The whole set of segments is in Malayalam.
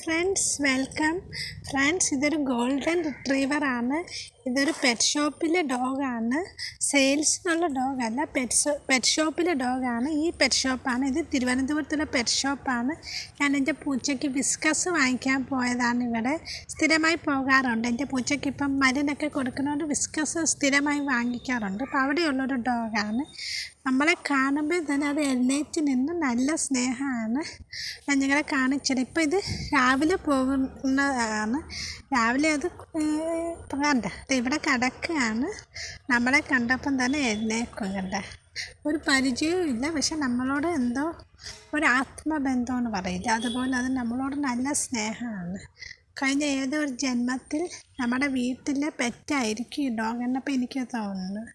Friends, welcome. ഫ്രണ്ട്സ്, ഇതൊരു ഗോൾഡൻ റിട്രീവർ ആണ്. ഇതൊരു പെറ്റ് ഷോപ്പിലെ ഡോഗാണ്. സെയിൽസിനുള്ള ഡോഗല്ല, പെറ്റ് ഷോപ്പിലെ ഡോഗാണ്. ഈ പെറ്റ് ഷോപ്പാണ് ഇത്. തിരുവനന്തപുരത്തുള്ള പെറ്റ് ഷോപ്പാണ്. ഞാൻ എൻ്റെ പൂച്ചയ്ക്ക് വിസ്കസ് വാങ്ങിക്കാൻ പോയതാണ്. ഇവിടെ സ്ഥിരമായി പോകാറുണ്ട്. എൻ്റെ പൂച്ചയ്ക്ക് ഇപ്പം മരുന്നൊക്കെ കൊടുക്കുന്നതുകൊണ്ട് വിസ്കസ് സ്ഥിരമായി വാങ്ങിക്കാറുണ്ട്. അപ്പോൾ അവിടെയുള്ളൊരു ഡോഗാണ്. നമ്മളെ കാണുമ്പോൾ തന്നെ അത് എഴുന്നേറ്റ് നിന്ന് നല്ല സ്നേഹമാണ്. ഞാൻ നിങ്ങളെ കാണിച്ചത്. ഇപ്പോൾ ഇത് രാവിലെ പോകുന്നതാണ്. രാവിലെ അത് കണ്ട ഇവിടെ കിടക്കുകയാണ്. നമ്മളെ കണ്ടപ്പം തന്നെ എഴുന്നേക്കും. കണ്ട ഒരു പരിചയവും ഇല്ല, പക്ഷെ നമ്മളോട് എന്തോ ഒരു ആത്മബന്ധമെന്ന് പറയില്ല, അതുപോലെ അത് നമ്മളോട് നല്ല സ്നേഹമാണ്. കഴിഞ്ഞ ഏതോ ഒരു ജന്മത്തിൽ നമ്മുടെ വീട്ടിലെ പെറ്റായിരിക്കും ഈ ഡോഗ് എന്നപ്പോൾ എനിക്ക് തോന്നുന്നു.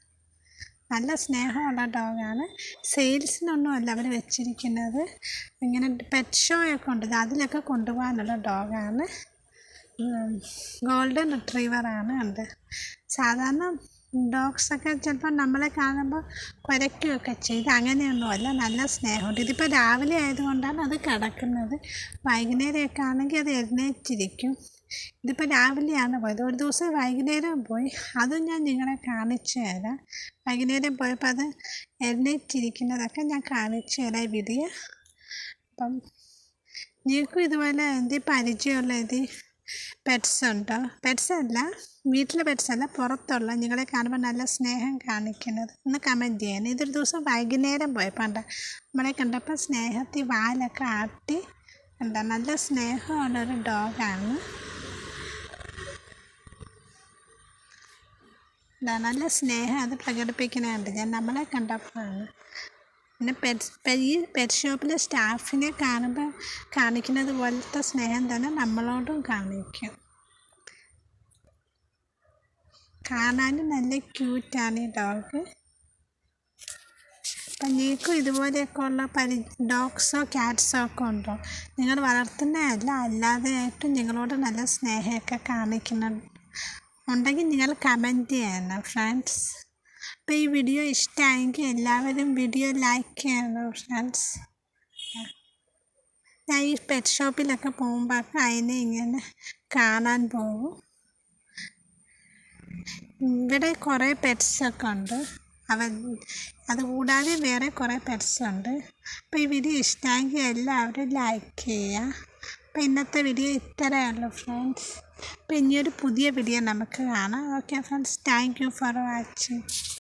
നല്ല സ്നേഹമുള്ള ഡോഗാണ്. സെയിൽസിനൊന്നുമല്ല അവർ വെച്ചിരിക്കുന്നത്. ഇങ്ങനെ പെറ്റ് ഷോ ഒക്കെ ഉണ്ട്, അതിലൊക്കെ കൊണ്ടുപോകാനുള്ള ഡോഗാണ്. ഗോൾഡൻ റിട്രീവറാണ്. ഉണ്ട് സാധാരണ ഡോഗ്സൊക്കെ ചിലപ്പോൾ നമ്മളെ കാണുമ്പോൾ കുരയ്ക്കുകയൊക്കെ ചെയ്ത്, അങ്ങനെയൊന്നുമല്ല, നല്ല സ്നേഹമുണ്ട്. ഇതിപ്പോൾ രാവിലെ ആയതുകൊണ്ടാണ് അത് കിടക്കുന്നത്. വൈകുന്നേരമൊക്കെ ആണെങ്കിൽ അത് എഴുന്നേറ്റിരിക്കും. ഇതിപ്പോൾ രാവിലെയാണ് പോയത്. ഒരു ദിവസം വൈകുന്നേരം പോയി, അതും ഞാൻ നിങ്ങളെ കാണിച്ചു തരാം. വൈകുന്നേരം പോയപ്പോൾ അത് എഴുന്നേറ്റിരിക്കുന്നതൊക്കെ ഞാൻ കാണിച്ചു തരാം വീഡിയോ. അപ്പം നിങ്ങൾക്കും ഇതുപോലെ എന്തെങ്കിലും പരിചയമുള്ള പെറ്റ്സ് ഉണ്ടോ? പെറ്റ്സല്ല, വീട്ടിലെ പെറ്റ്സല്ല, പുറത്തുള്ള നിങ്ങളെ കാണുമ്പോൾ നല്ല സ്നേഹം കാണിക്കുന്നത് ഒന്ന് കമൻറ്റ് ചെയ്യാൻ. ഇതൊരു ദിവസം വൈകുന്നേരം പോയപ്പോൾ നമ്മളെ കണ്ടപ്പോൾ സ്നേഹത്തിൽ വാലൊക്കെ ആട്ടി നല്ല സ്നേഹമുള്ളൊരു ഡോഗാണ്. നല്ല സ്നേഹം അത് പ്രകടിപ്പിക്കുന്നുണ്ട് ഞാൻ നമ്മളെ കണ്ടപ്പോഴാണ്. പിന്നെ ഈ പെറ്റ് ഷോപ്പിലെ സ്റ്റാഫിനെ കാണുമ്പോൾ കാണിക്കുന്നത് പോലത്തെ സ്നേഹം തന്നെ നമ്മളോടും കാണിക്കും. കാണാനും നല്ല ക്യൂട്ടാണ് ഈ ഡോഗ്. അപ്പം നിങ്ങൾക്കും ഇതുപോലെയൊക്കെ ഉള്ള ഡോഗ്സോ ക്യാറ്റ്സോ ഒക്കെ ഉണ്ടോ? നിങ്ങൾ വളർത്തുന്നതല്ല, അല്ലാതെ ആയിട്ട് നിങ്ങളോട് നല്ല സ്നേഹമൊക്കെ ഉണ്ടെങ്കിൽ നിങ്ങൾ കമൻറ്റ് ചെയ്യണം ഫ്രണ്ട്സ്. അപ്പോൾ ഈ വീഡിയോ ഇഷ്ടമായെങ്കിൽ എല്ലാവരും വീഡിയോ ലൈക്ക് ചെയ്യണം ഫ്രണ്ട്സ്. ഞാൻ ഈ പെറ്റ് ഷോപ്പിലൊക്കെ പോകുമ്പോൾ അതിനെ ഇങ്ങനെ കാണാൻ പോകും. ഇവിടെ കുറേ പെറ്റ്സൊക്കെ ഉണ്ട്. അതുകൂടാതെ വേറെ കുറേ പെറ്റ്സ് ഉണ്ട്. അപ്പോൾ ഈ വീഡിയോ ഇഷ്ടമായെങ്കിൽ എല്ലാവരും ലൈക്ക് ചെയ്യുക. അപ്പോൾ ഇന്നത്തെ വീഡിയോ ഇത്രയേ ഉള്ളൂ ഫ്രണ്ട്സ്. അപ്പോൾ ഇനിയൊരു പുതിയ വീഡിയോ നമുക്ക് കാണാം. Okay friends, thank you for watching.